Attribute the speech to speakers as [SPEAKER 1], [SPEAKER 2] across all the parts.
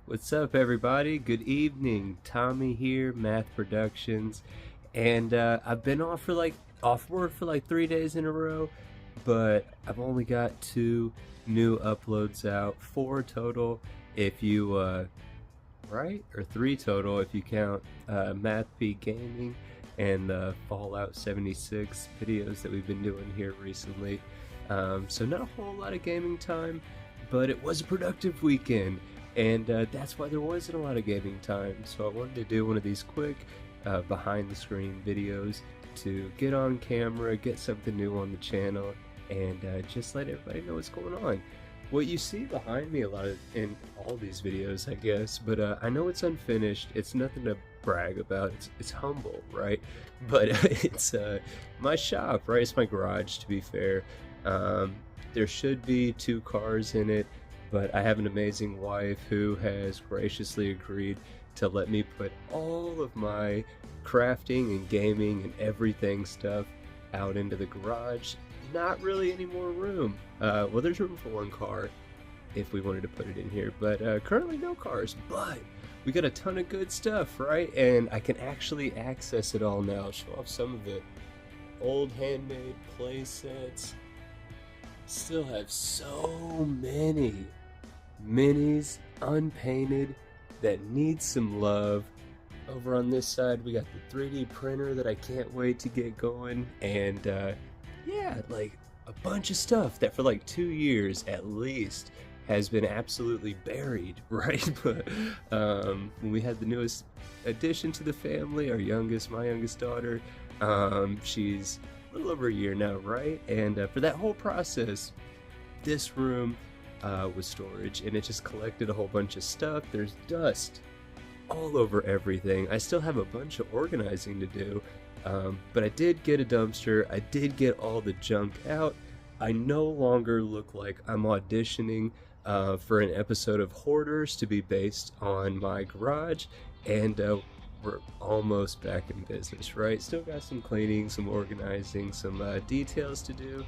[SPEAKER 1] What's up, everybody? Good evening. Tommy here, Math Productions, and I've been off work for like 3 days in a row, but I've only got two new uploads out, four total if you right, or three total if you count Math P Gaming and the Fallout 76 videos that we've been doing here recently. So not a whole lot of gaming time, but it was a productive weekend. And that's why there wasn't a lot of gaming time. So I wanted to do one of these quick behind the screen videos to get on camera, get something new on the channel, and just let everybody know what's going on. What you see behind me in all these videos, I guess, but I know it's unfinished. It's nothing to brag about. It's humble, right? But it's my shop, right? It's my garage, to be fair. There should be two cars in it, but I have an amazing wife who has graciously agreed to let me put all of my crafting and gaming and everything stuff out into the garage. Not really any more room. Well, there's room for one car if we wanted to put it in here, but currently no cars. But we got a ton of good stuff, right? And I can actually access it all now. Show off some of it. Old handmade play sets. Still have so many minis unpainted that need some love. Over on this side we got the 3D printer that I can't wait to get going, and yeah, like a bunch of stuff that for like 2 years at least has been absolutely buried, right? But when we had the newest addition to the family, my youngest daughter, she's a little over a year now, right? And for that whole process, this room was storage, and it just collected a whole bunch of stuff. There's dust all over everything. I still have a bunch of organizing to do, but I did get a dumpster. I did get all the junk out. I no longer look like I'm auditioning for an episode of Hoarders to be based on my garage, and we're almost back in business, right? Still got some cleaning, some organizing, some details to do,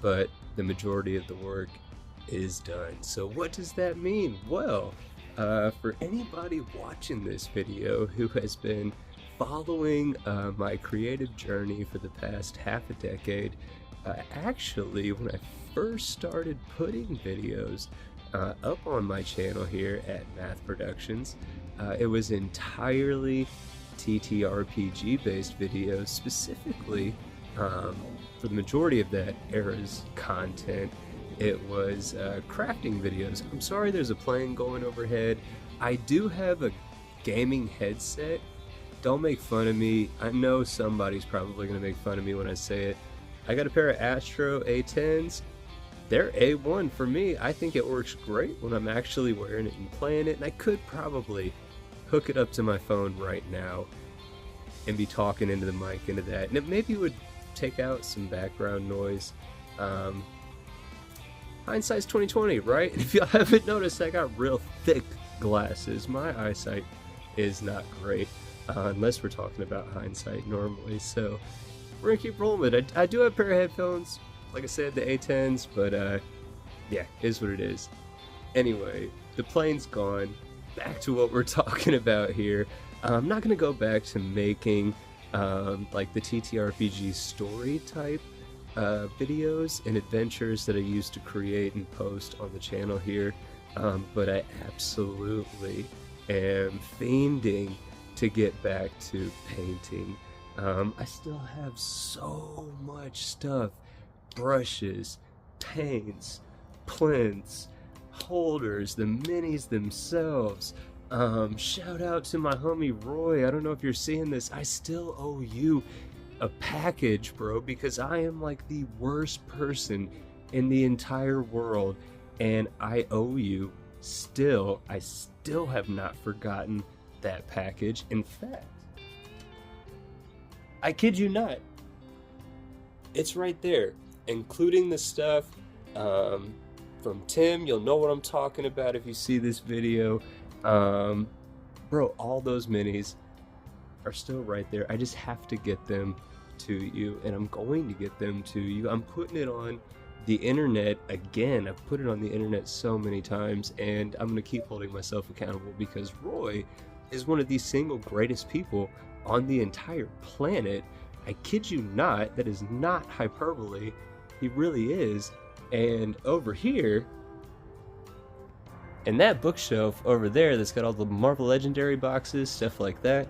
[SPEAKER 1] but the majority of the work is done. So what does that mean? Well, for anybody watching this video who has been following my creative journey for the past half a decade, actually when I first started putting videos up on my channel here at Math Productions, it was entirely TTRPG based videos. Specifically, for the majority of that era's content, it was crafting videos. I'm sorry there's a plane going overhead. I do have a gaming headset. Don't make fun of me. I know somebody's probably going to make fun of me when I say it. I got a pair of Astro A10s. They're A1 for me. I think it works great when I'm actually wearing it and playing it, and I could probably hook it up to my phone right now and be talking into the mic into that, and it maybe would take out some background noise. Hindsight's 2020, right? And if y'all haven't noticed, I got real thick glasses. My eyesight is not great, unless we're talking about hindsight normally. So we're gonna keep rolling with it. I do have a pair of headphones, like I said, the A10s, but yeah, is what it is. Anyway, the plane's gone. Back to what we're talking about here. I'm not gonna go back to making like the TTRPG story type videos and adventures that I used to create and post on the channel here, but I absolutely am fiending to get back to painting. I still have so much stuff: brushes, paints, plinths, holders, the minis themselves. Shout out to my homie Roy. I don't know if you're seeing this. I still owe you a package, bro, because I am like the worst person in the entire world, and I owe you still. I still have not forgotten that package. In fact, I kid you not, it's right there, including the stuff from Tim. You'll know what I'm talking about if you see this video. Bro, all those minis are still right there. I just have to get them to you, and I'm going to get them to you. I'm putting it on the internet, again, I've put it on the internet so many times, and I'm going to keep holding myself accountable because Roy is one of the single greatest people on the entire planet. I kid you not, that is not hyperbole. He really is. And over here, in that bookshelf over there that's got all the Marvel Legendary boxes, stuff like that,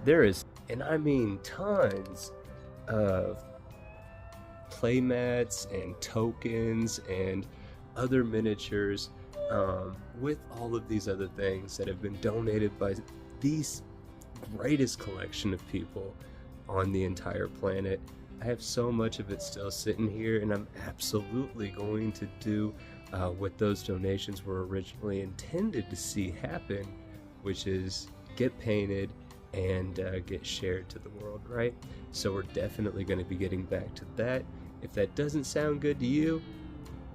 [SPEAKER 1] there is, and I mean tons of playmats and tokens and other miniatures, with all of these other things that have been donated by these greatest collection of people on the entire planet. I have so much of it still sitting here, and I'm absolutely going to do what those donations were originally intended to see happen, which is get painted and get shared to the world, right? So we're definitely going to be getting back to that. If that doesn't sound good to you,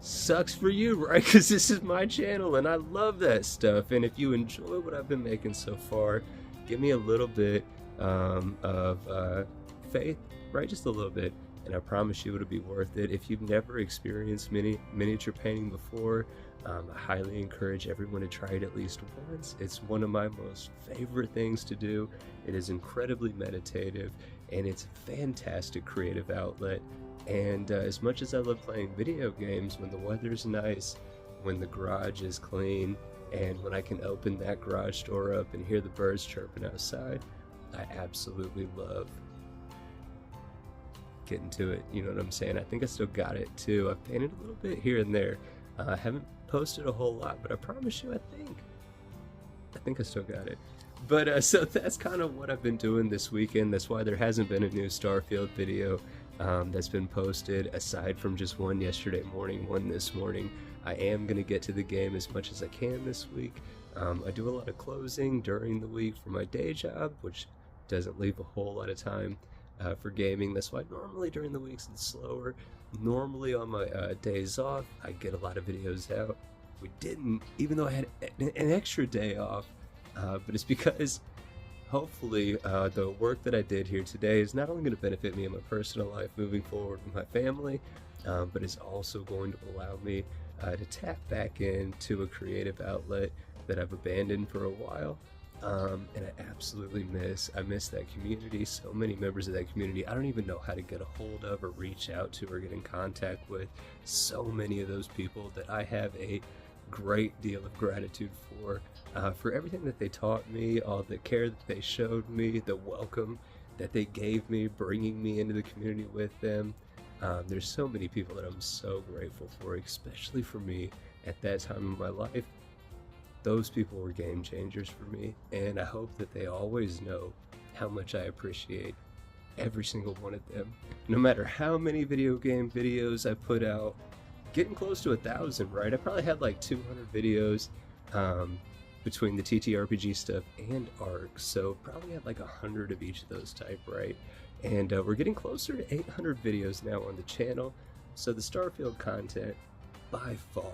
[SPEAKER 1] sucks for you, right? Because this is my channel and I love that stuff. And if you enjoy what I've been making so far, give me a little bit of faith, right? Just a little bit, and I promise you it'll be worth it. If you've never experienced miniature painting before, I highly encourage everyone to try it at least once. It's one of my most favorite things to do. It is incredibly meditative, and it's a fantastic creative outlet. And as much as I love playing video games, when the weather's nice, when the garage is clean, and when I can open that garage door up and hear the birds chirping outside, I absolutely love getting to it. You know what I'm saying? I think I still got it too. I've painted a little bit here and there. I haven't posted a whole lot, but I promise you, I think I still got it. But so that's kind of what I've been doing this weekend. That's why there hasn't been a new Starfield video that's been posted, aside from just one yesterday morning, one this morning. I am going to get to the game as much as I can this week. I do a lot of closing during the week for my day job, which doesn't leave a whole lot of time for gaming. That's why normally during the weeks it's slower. Normally on my days off, I get a lot of videos out. We didn't, even though I had an extra day off, but it's because hopefully the work that I did here today is not only going to benefit me in my personal life moving forward with my family, but it's also going to allow me to tap back into a creative outlet that I've abandoned for a while. And I absolutely miss that community. So many members of that community I don't even know how to get a hold of or reach out to or get in contact with. So many of those people that I have a great deal of gratitude for everything that they taught me, all the care that they showed me, the welcome that they gave me, bringing me into the community with them. There's so many people that I'm so grateful for, especially for me at that time in my life. Those people were game changers for me, and I hope that they always know how much I appreciate every single one of them. No matter how many video game videos I put out, getting close to 1,000, right? I probably had like 200 videos between the TTRPG stuff and ARC, so probably had like 100 of each of those type, right? And we're getting closer to 800 videos now on the channel, so the Starfield content by far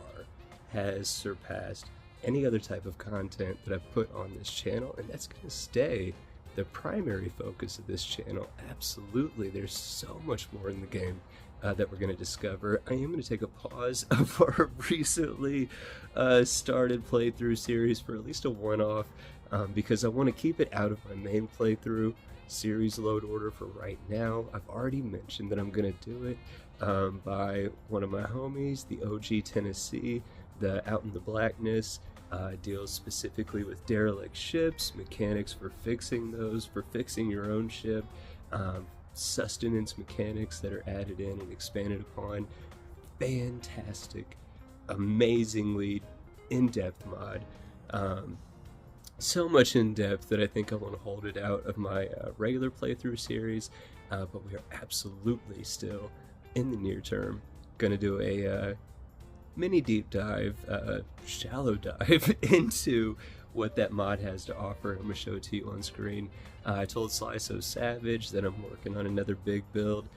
[SPEAKER 1] has surpassed any other type of content that I've put on this channel, and that's going to stay the primary focus of this channel. Absolutely, there's so much more in the game that we're going to discover. I am going to take a pause of our recently started playthrough series for at least a one-off, because I want to keep it out of my main playthrough series load order for right now. I've already mentioned that I'm going to do it by one of my homies, the OG Tennessee, the Out in the Blackness. Deals specifically with derelict ships, mechanics for fixing those, for fixing your own ship, sustenance mechanics that are added in and expanded upon. Fantastic, amazingly in-depth mod. So much in-depth that I think I want to hold it out of my regular playthrough series, but we are absolutely still, in the near term, going to do a mini deep dive, shallow dive into what that mod has to offer. I'm going to show it to you on screen. I told Sly So Savage that I'm working on another big build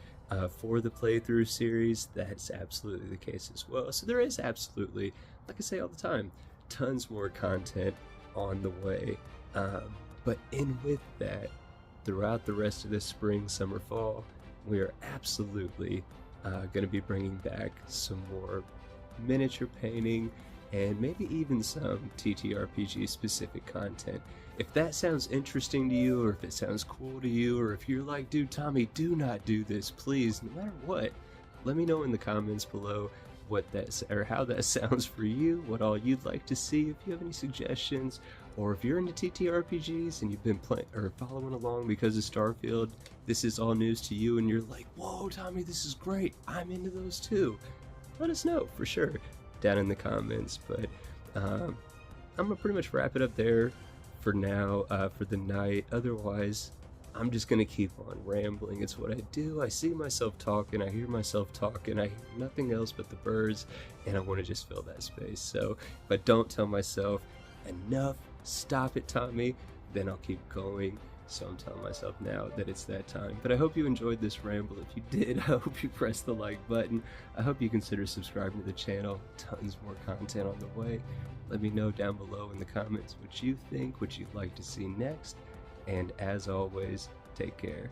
[SPEAKER 1] for the playthrough series. That's absolutely the case as well. So there is absolutely, like I say all the time, tons more content on the way. But in with that, throughout the rest of this spring, summer, fall, we are absolutely Gonna be bringing back some more miniature painting and maybe even some TTRPG specific content. If that sounds interesting to you, or if it sounds cool to you, or if you're like, dude, Tommy, do not do this, please, no matter what, let me know in the comments below what that, or how that sounds for you, what all you'd like to see. If you have any suggestions, or if you're into TTRPGs and you've been playing or following along because of Starfield, this is all news to you and you're like, whoa, Tommy, this is great, I'm into those too, let us know for sure down in the comments. But I'm gonna pretty much wrap it up there for now, for the night. Otherwise, I'm just gonna keep on rambling. It's what I do. I see myself talking, I hear myself talking, I hear nothing else but the birds, and I want to just fill that space. So if I don't tell myself enough, stop it, Tommy, then I'll keep going. So I'm telling myself now that it's that time. But I hope you enjoyed this ramble. If you did, I hope you press the like button. I hope you consider subscribing to the channel. Tons more content on the way. Let me know down below in the comments what you think, what you'd like to see next. And as always, take care.